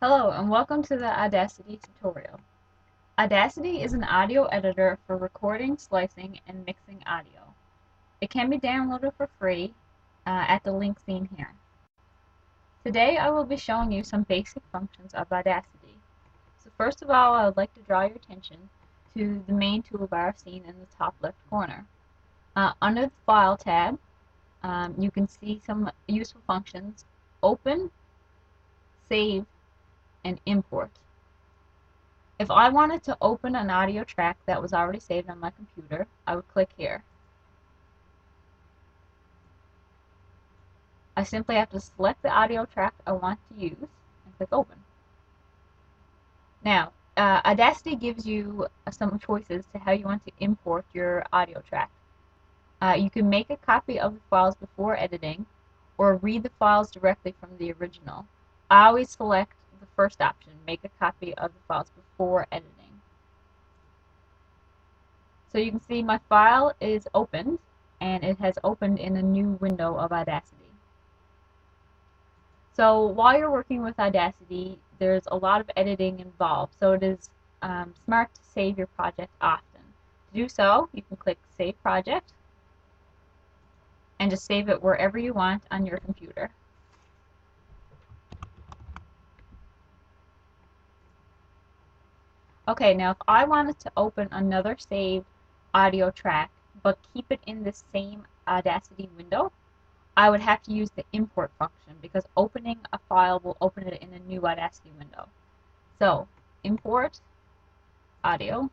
Hello and welcome to the Audacity tutorial. Audacity is an audio editor for recording, slicing, and mixing audio. It can be downloaded for free at the link seen here. Today I will be showing you some basic functions of Audacity. So first of all, I would like to draw your attention to the main toolbar seen in the top left corner. Under the File tab, you can see some useful functions: Open, Save, and Import. If I wanted to open an audio track that was already saved on my computer, I would click here. I simply have to select the audio track I want to use and click open. Now, Audacity gives you some choices to how you want to import your audio track. You can make a copy of the files before editing or read the files directly from the original. I always select the first option, make a copy of the files before editing. So you can see my file is opened, and it has opened in a new window of Audacity. So while you're working with Audacity, there's a lot of editing involved, so it is smart to save your project often. To do so, you can click Save Project and just save it wherever you want on your computer. Okay, now if I wanted to open another saved audio track but keep it in the same Audacity window, I would have to use the import function because opening a file will open it in a new Audacity window. So, import audio.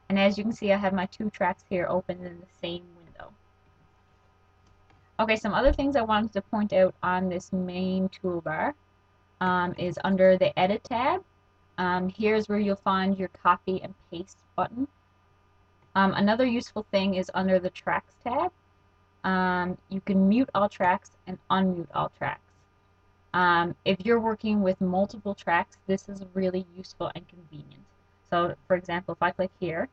And as you can see, I have my two tracks here open in the same window. Okay, some other things I wanted to point out on this main toolbar is under the Edit tab. Here's where you'll find your copy and paste button. Another useful thing is under the Tracks tab. You can mute all tracks and unmute all tracks. If you're working with multiple tracks, this is really useful and convenient. So, for example, if I click here,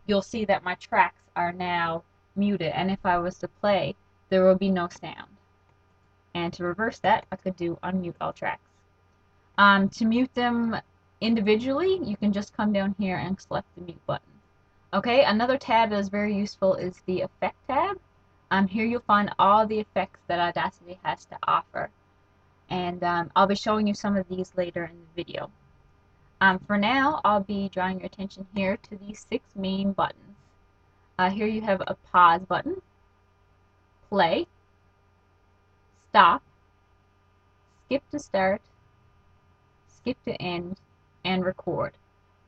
you'll see that my tracks are now muted, and if I was to play, there will be no sound. And to reverse that, I could do unmute all tracks. To mute them individually, you can just come down here and select the mute button. Okay, another tab that is very useful is the Effect tab. Here you'll find all the effects that Audacity has to offer. And I'll be showing you some of these later in the video. For now, I'll be drawing your attention here to these 6 main buttons. Here you have a pause button, play, stop, skip to start, skip to end, and record.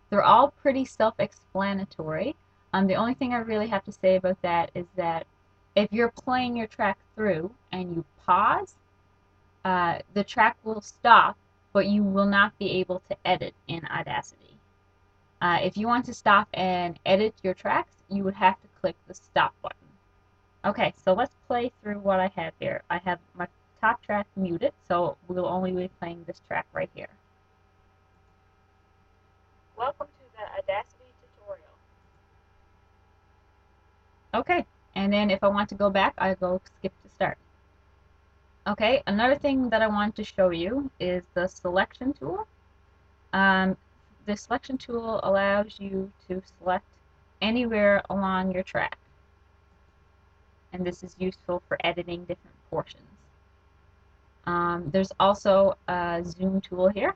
They're all pretty self-explanatory. The only thing I really have to say about that is that if you're playing your track through and you pause, the track will stop, but you will not be able to edit in Audacity. If you want to stop and edit your tracks, you would have to click the stop button. Okay, so let's play through what I have here. I have my top track muted, so we'll only be playing this track right here. Welcome to the Audacity tutorial. Okay, and then if I want to go back, I go skip to start. Okay, another thing that I want to show you is the selection tool. The selection tool allows you to select anywhere along your track, and this is useful for editing different portions. There's also a zoom tool here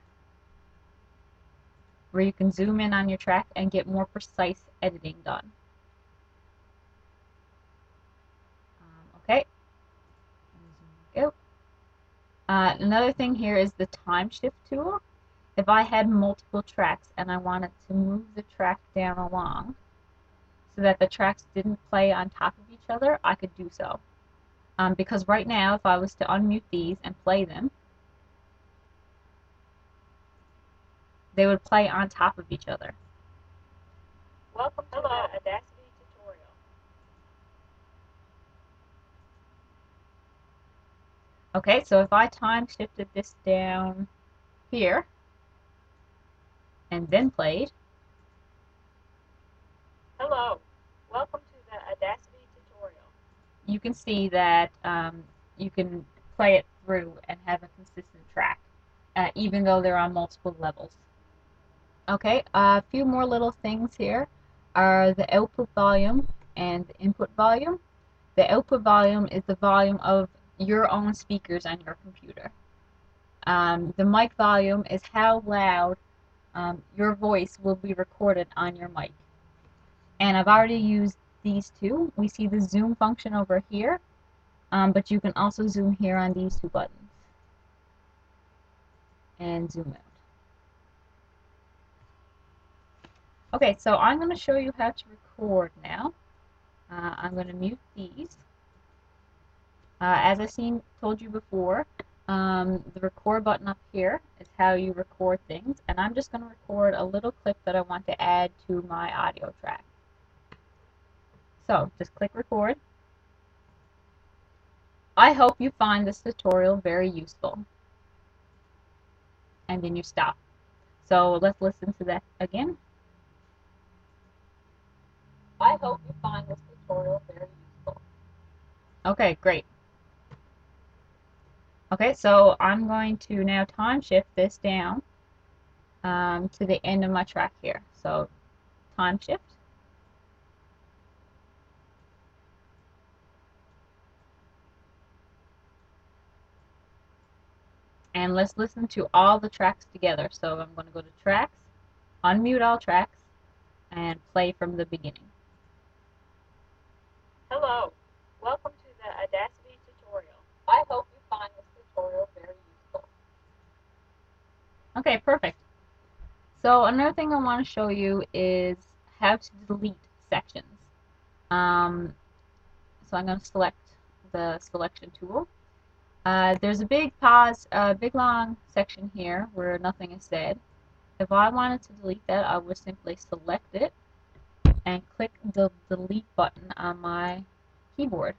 where you can zoom in on your track and get more precise editing done. Okay. Go. Another thing here is the time shift tool. If I had multiple tracks and I wanted to move the track down along so that the tracks didn't play on top of each other, I could do so. Because right now, if I was to unmute these and play them, they would play on top of each other. Welcome to the Audacity tutorial. Okay, so if I time shifted this down here and then played. Hello, welcome to the Audacity tutorial. you can see that you can play it through and have a consistent track, even though they're on multiple levels. Okay, a few more little things here are the output volume and the input volume. The output volume is the volume of your own speakers on your computer. The mic volume is how loud your voice will be recorded on your mic. And I've already used these two. We see the zoom function over here, but you can also zoom here on these two buttons and zoom out. Okay, so I'm going to show you how to record now. I'm going to mute these. As I told you before, the record button up here is how you record things, and I'm just going to record a little clip that I want to add to my audio track. So just click record. I hope you find this tutorial very useful. And then you stop. So let's listen to that again. I hope you find this tutorial very useful. Okay, great. Okay, so I'm going to now time shift this down to the end of my track here. So time shift. And let's listen to all the tracks together. So I'm going to go to tracks, unmute all tracks, and play from the beginning. Hello, welcome to the Audacity tutorial. I hope you find this tutorial very useful. Okay, perfect. So another thing I want to show you is how to delete sections. So I'm going to select the selection tool. There's a big pause, big long section here where nothing is said. If I wanted to delete that, I would simply select it and click the delete button on my keyboard.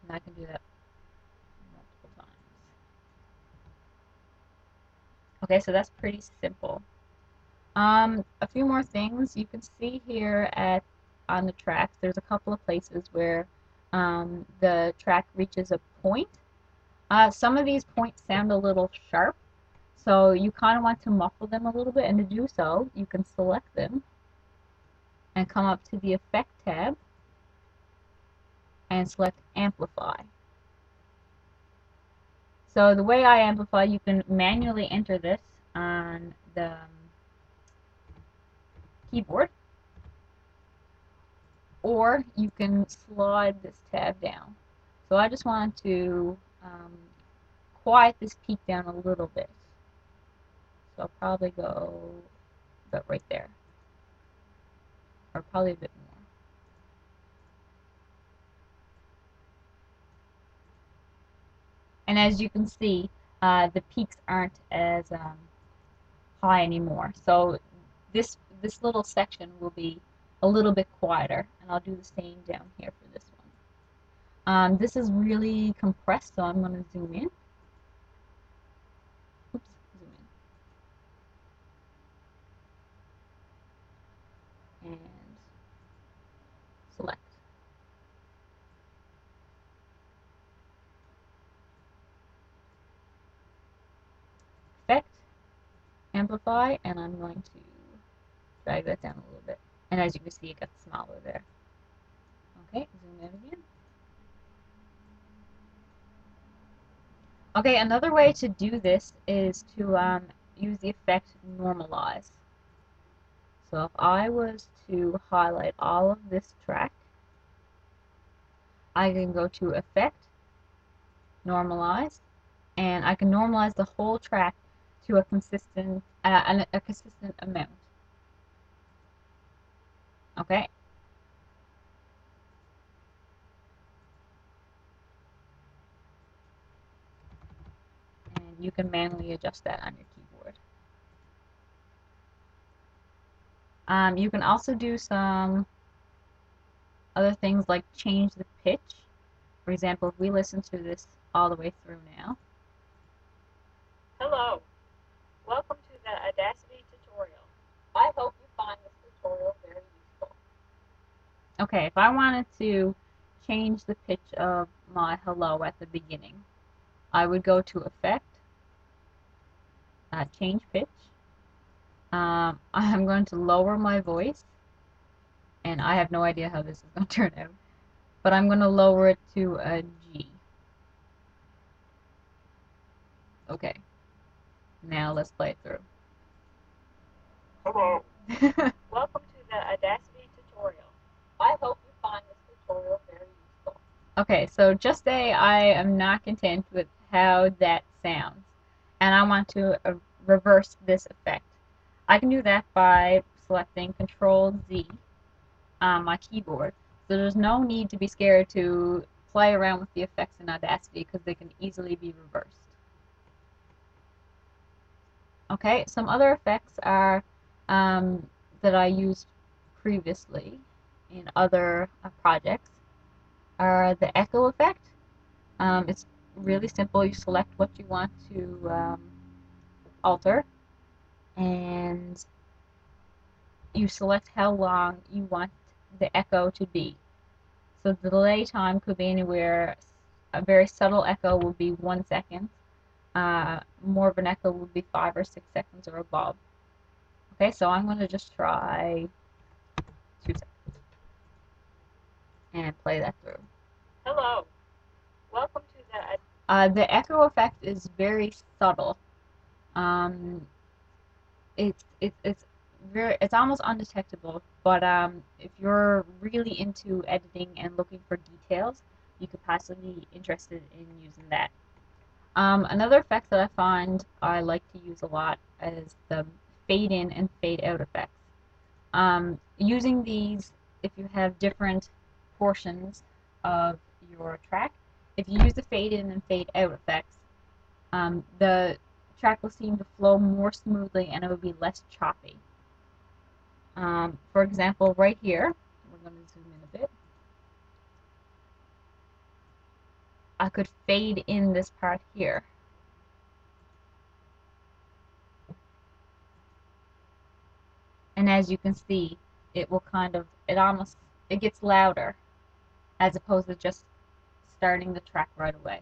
And I can do that multiple times. Okay, so that's pretty simple. A few more things. You can see here on the tracks, there's a couple of places where the track reaches a point. Some of these points sound a little sharp, so you kind of want to muffle them a little bit, and to do so, you can select them and come up to the Effect tab and select Amplify. So the way I amplify, you can manually enter this on the keyboard, or you can slide this tab down. So I just want to quiet this peak down a little bit. So I'll probably go about right there, or probably a bit more. And as you can see, the peaks aren't as high anymore. So this little section will be a little bit quieter, and I'll do the same down here for this one. This is really compressed, so I'm going to zoom in. Oops, zoom in. And select. Effect, amplify, and I'm going to drag that down a little bit. And as you can see, it got smaller there. Okay, zoom in again. Okay, another way to do this is to use the effect normalize. So if I was to highlight all of this track, I can go to Effect, Normalize, and I can normalize the whole track to a consistent amount. Okay. And you can manually adjust that on your keyboard. You can also do some other things like change the pitch. For example, if we listen to this all the way through now. Hello, welcome to the Audacity tutorial. I hope you find this tutorial very useful. Okay, if I wanted to change the pitch of my hello at the beginning, I would go to Effect, Change Pitch. I'm going to lower my voice, and I have no idea how this is going to turn out, but I'm going to lower it to a G. Okay, now let's play it through. Hello. Welcome to the Audacity tutorial. I hope you find this tutorial very useful. Okay, so just say I am not content with how that sounds, and I want to reverse this effect. I can do that by selecting Control Z on my keyboard. So there's no need to be scared to play around with the effects in Audacity because they can easily be reversed. Okay, some other effects are that I used previously in other projects are the echo effect. It's really simple. You select what you want to alter, and you select how long you want the echo to be. So the delay time could be anywhere. A very subtle echo will be 1 second. More of an echo would be 5 or 6 seconds or above. Okay, so I'm going to just try 2 seconds and play that through. Hello. Welcome to The echo effect is very subtle. Um, it's almost undetectable, but if you're really into editing and looking for details, you could possibly be interested in using that. Another effect that I find I like to use a lot is the fade in and fade out effects. Using these, if you have different portions of your track, if you use the fade in and fade out effects, the track will seem to flow more smoothly and it will be less choppy. For example, right here, we're going to zoom in a bit. I could fade in this part here. And as you can see, it will it gets louder as opposed to just starting the track right away.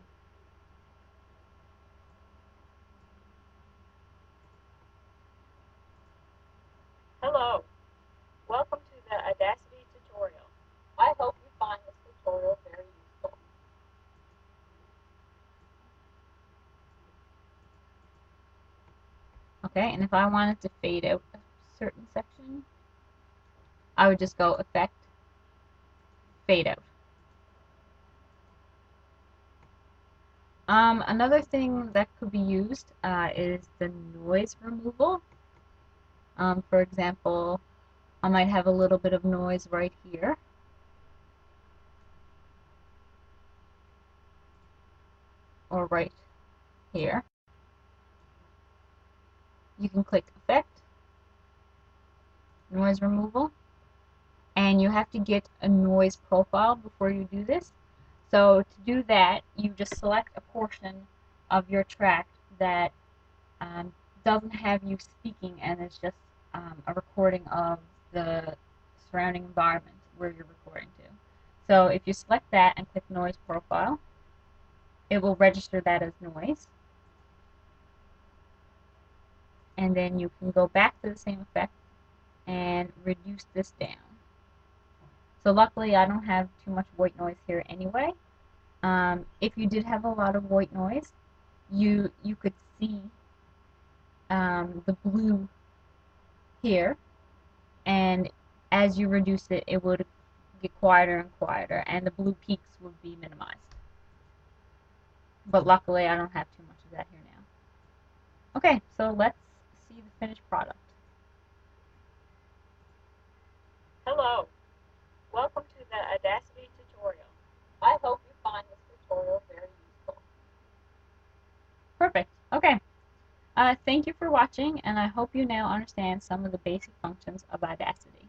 Hello. Welcome to the Audacity tutorial. I hope you find this tutorial very useful. Okay, and if I wanted to fade out a certain section, I would just go Effect, Fade Out. Another thing that could be used is the noise removal. For example, I might have a little bit of noise right here. Or right here. You can click Effect, Noise Removal, and you have to get a noise profile before you do this. So to do that, you just select a portion of your track that um, doesn't have you speaking and it's just a recording of the surrounding environment where you're recording to. So if you select that and click Noise Profile, it will register that as noise. And then you can go back to the same effect and reduce this down. So luckily I don't have too much white noise here anyway. If you did have a lot of white noise, you could see the blue here, and as you reduce it, it would get quieter and quieter, and the blue peaks would be minimized. But luckily, I don't have too much of that here now. Okay, so let's see the finished product. Hello. Welcome to the Audacity tutorial. I hope you find this tutorial very useful. Perfect. Okay. Thank you for watching, and I hope you now understand some of the basic functions of Audacity.